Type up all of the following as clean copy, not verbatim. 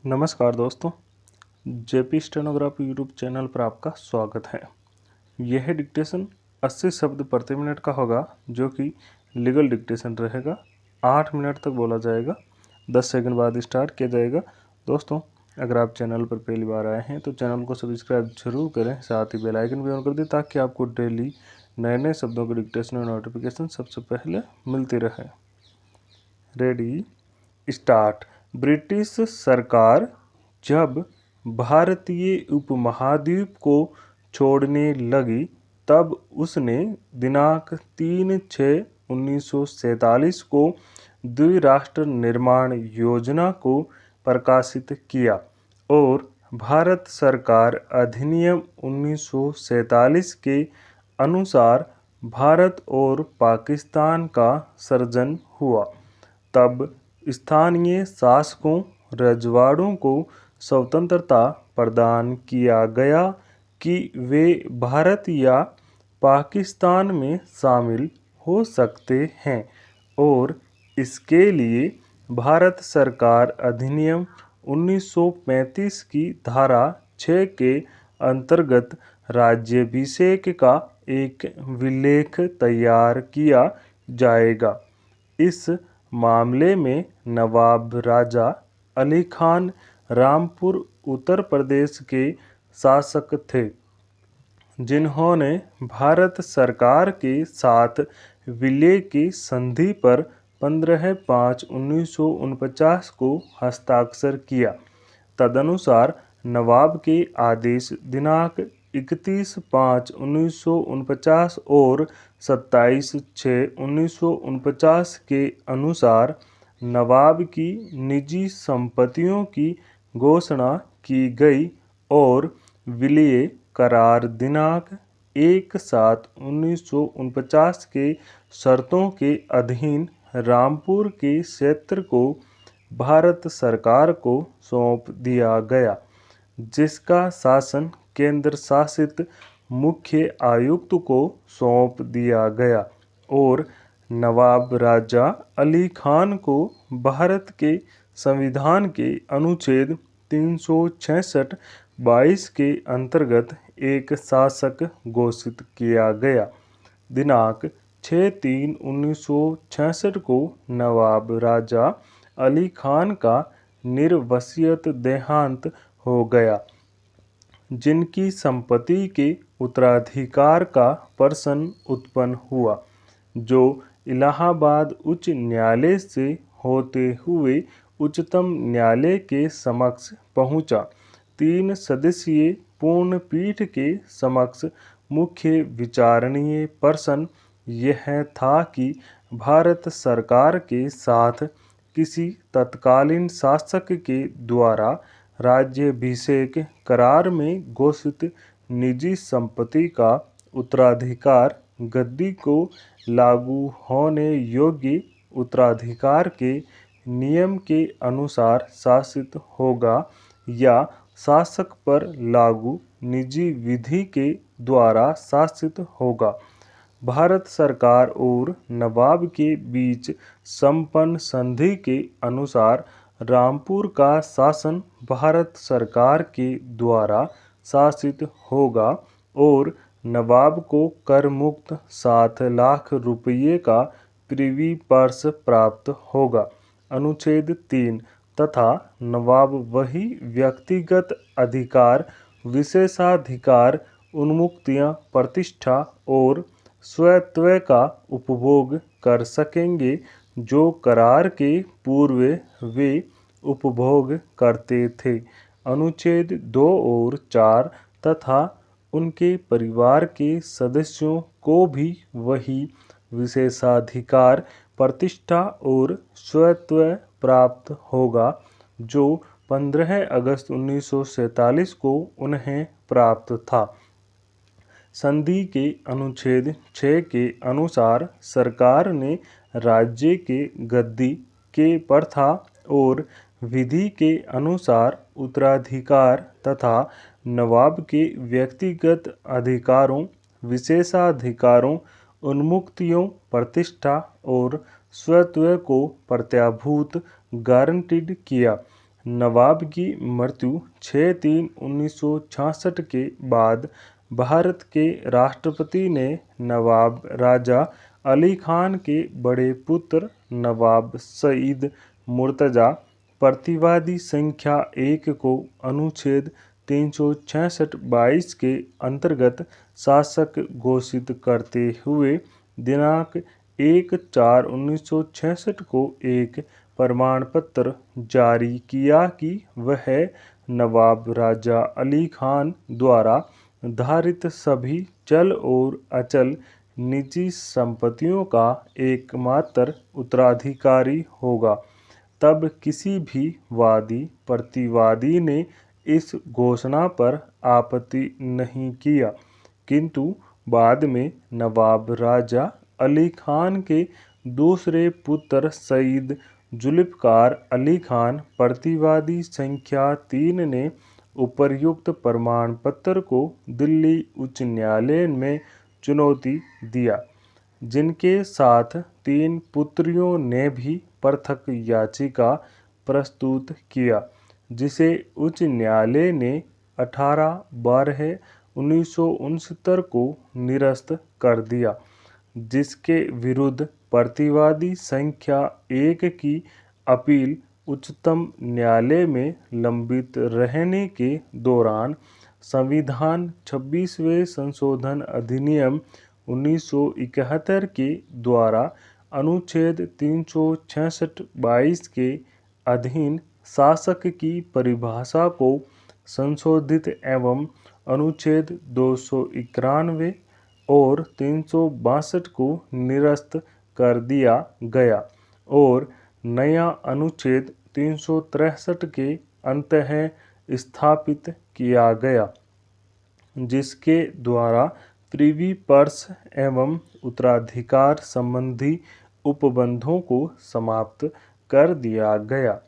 नमस्कार दोस्तों, JP stenography YouTube channel पर आपका स्वागत है। यह डिक्टेशन 80 शब्द प्रति मिनट का होगा, जो कि लीगल डिक्टेशन रहेगा। 8 मिनट तक बोला जाएगा, 10 सेकंड बाद स्टार्ट किया जाएगा। दोस्तों, अगर आप चैनल पर पहली बार आए हैं तो चैनल को सब्सक्राइब जरूर करें, साथ ही बेल आइकन भी ऑन कर दें ताकि आपको डेली नए नए शब्दों के डिक्टेशन और नोटिफिकेशन सबसे पहले मिलती रहे। Ready, start. ब्रिटिश सरकार जब भारतीय उपमहाद्वीप को छोड़ने लगी, तब उसने दिनांक 3/6/1947 को द्विराष्ट्र निर्माण योजना को प्रकाशित किया और भारत सरकार अधिनियम 1947 के अनुसार भारत और पाकिस्तान का सृजन हुआ। तब स्थानीय शासकों रजवाड़ों को स्वतंत्रता प्रदान किया गया कि वे भारत या पाकिस्तान में शामिल हो सकते हैं, और इसके लिए भारत सरकार अधिनियम 1935 की धारा 6 के अंतर्गत राज्याभिषेक का एक विलेख तैयार किया जाएगा। इस मामले में नवाब राजा अली खान रामपुर उत्तर प्रदेश के शासक थे, जिन्होंने भारत सरकार के साथ विलय की संधि पर 15/5/1949 को हस्ताक्षर किया। तदनुसार नवाब के आदेश दिनांक 31/5/1949 और 27/6/1949 के अनुसार नवाब की निजी संपत्तियों की घोषणा की गई और विलय करार दिनांक 1/7/1949 के शर्तों के अधीन रामपुर के क्षेत्र को भारत सरकार को सौंप दिया गया, जिसका शासन केंद्र शासित मुख्य आयुक्त को सौंप दिया गया और नवाब राजा अली खान को भारत के संविधान के अनुच्छेद 366(22) के अंतर्गत एक शासक घोषित किया गया। दिनांक 6/3/1966 को नवाब राजा अली खान का निर्वसियत देहांत हो गया, जिनकी संपत्ति के उत्तराधिकार का प्रश्न उत्पन्न हुआ, जो इलाहाबाद उच्च न्यायालय से होते हुए उच्चतम न्यायालय के समक्ष पहुंचा। 3 सदस्यीय पूर्ण पीठ के समक्ष मुख्य विचारणीय प्रश्न यह था कि भारत सरकार के साथ किसी तत्कालीन शासक के द्वारा राज्याभिषेक करार में घोषित निजी संपत्ति का उत्तराधिकार गद्दी को लागू होने योग्य उत्तराधिकार के नियम के अनुसार शासित होगा या शासक पर लागू निजी विधि के द्वारा शासित होगा। भारत सरकार और नवाब के बीच संपन्न संधि के अनुसार रामपुर का शासन भारत सरकार के द्वारा शासित होगा और नवाब को कर मुक्त 7 लाख रुपये का प्रिवी पर्स प्राप्त होगा। अनुच्छेद 3 तथा नवाब वही व्यक्तिगत अधिकार, विशेषाधिकार, उन्मुक्तियां, प्रतिष्ठा और स्वायत्व का उपभोग कर सकेंगे, जो करार के पूर्व वे उपभोग करते थे। अनुच्छेद 2 और 4 तथा उनके परिवार के सदस्यों को भी वही विशेषाधिकार, प्रतिष्ठा और स्वायत्व प्राप्त होगा, जो 15 अगस्त 1947 को उन्हें प्राप्त था। संधि के अनुच्छेद 6 के अनुसार सरकार ने राज्य के गद्दी के प्रथा और विधि के अनुसार उत्तराधिकार तथा नवाब के व्यक्तिगत अधिकारों, विशेषाधिकारों, उन्मुक्तियों, प्रतिष्ठा और स्वत्व को प्रत्याभूत गारंटीड किया। नवाब की मृत्यु 6/3/1966 के बाद भारत के राष्ट्रपति ने नवाब राजा अली खान के बड़े पुत्र नवाब सईद मुर्तज़ा प्रतिवादी संख्या 1 को अनुच्छेद 366(22) के अंतर्गत शासक घोषित करते हुए दिनांक 1/4/1966 को एक प्रमाण पत्र जारी किया कि वह नवाब राजा अली खान द्वारा धारित सभी चल और अचल निजी संपत्तियों का एकमात्र उत्तराधिकारी होगा। तब किसी भी वादी प्रतिवादी ने इस घोषणा पर आपत्ति नहीं किया, किंतु बाद में नवाब राजा अली खान के दूसरे पुत्र सईद जुल्फ़िकार अली खान प्रतिवादी संख्या 3 ने उपर्युक्त प्रमाण पत्र को दिल्ली उच्च न्यायालय में चुनौती दिया, जिनके साथ 3 पुत्रियों ने भी पृथक याचिका प्रस्तुत किया, जिसे उच्च न्यायालय ने 18/12/1969 को निरस्त कर दिया, जिसके विरुद्ध प्रतिवादी संख्या 1 की अपील उच्चतम न्यायालय में लंबित रहने के दौरान संविधान 26वें संशोधन अधिनियम 1971 के द्वारा अनुच्छेद 366(22) के अधीन शासक की परिभाषा को संशोधित एवं अनुच्छेद 291 और 362 को निरस्त कर दिया गया और नया अनुच्छेद 363 के अंतः स्थापित किया गया, जिसके द्वारा प्रिवी पर्स एवं उत्तराधिकार संबंधी उपबंधों को समाप्त कर दिया गया।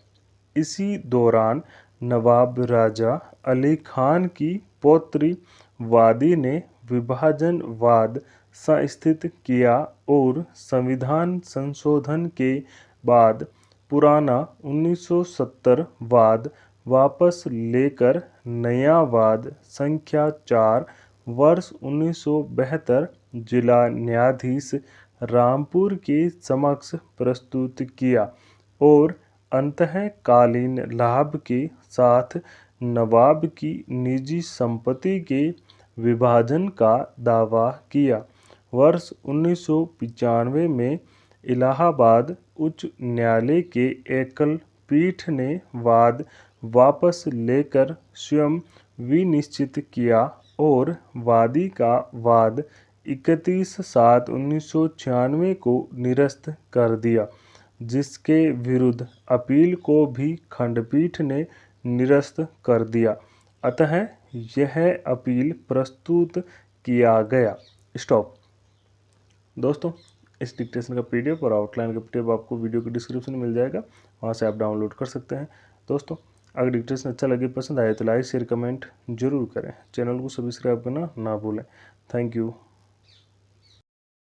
इसी दौरान नवाब राजा अली खान की पौत्री वादी ने विभाजनवाद संस्थित किया और संविधान संशोधन के बाद पुराना 1970 वाद वापस लेकर नया वाद संख्या 4 वर्ष 1972 जिला न्यायाधीश रामपुर के समक्ष प्रस्तुत किया और अंतःकालीन लाभ के साथ नवाब की निजी संपत्ति के विभाजन का दावा किया। वर्ष 1995 में इलाहाबाद उच्च न्यायालय के एकल पीठ ने वाद वापस लेकर स्वयं विनिश्चित किया और वादी का वाद 31/7/1996 को निरस्त कर दिया, जिसके विरुद्ध अपील को भी खंडपीठ ने निरस्त कर दिया। अतः यह अपील प्रस्तुत किया गया। स्टॉप। दोस्तों, इस डिक्टेशन का पीडीएफ और आउटलाइन का पीडीएफ आपको वीडियो के डिस्क्रिप्शन में मिल जाएगा, वहां से आप डाउनलोड कर सकते हैं। दोस्तों, अगर डिक्टेशन अच्छा लगे, पसंद आए तो लाइक शेयर कमेंट जरूर करें। चैनल को सब्सक्राइब करना ना भूलें। Thank you.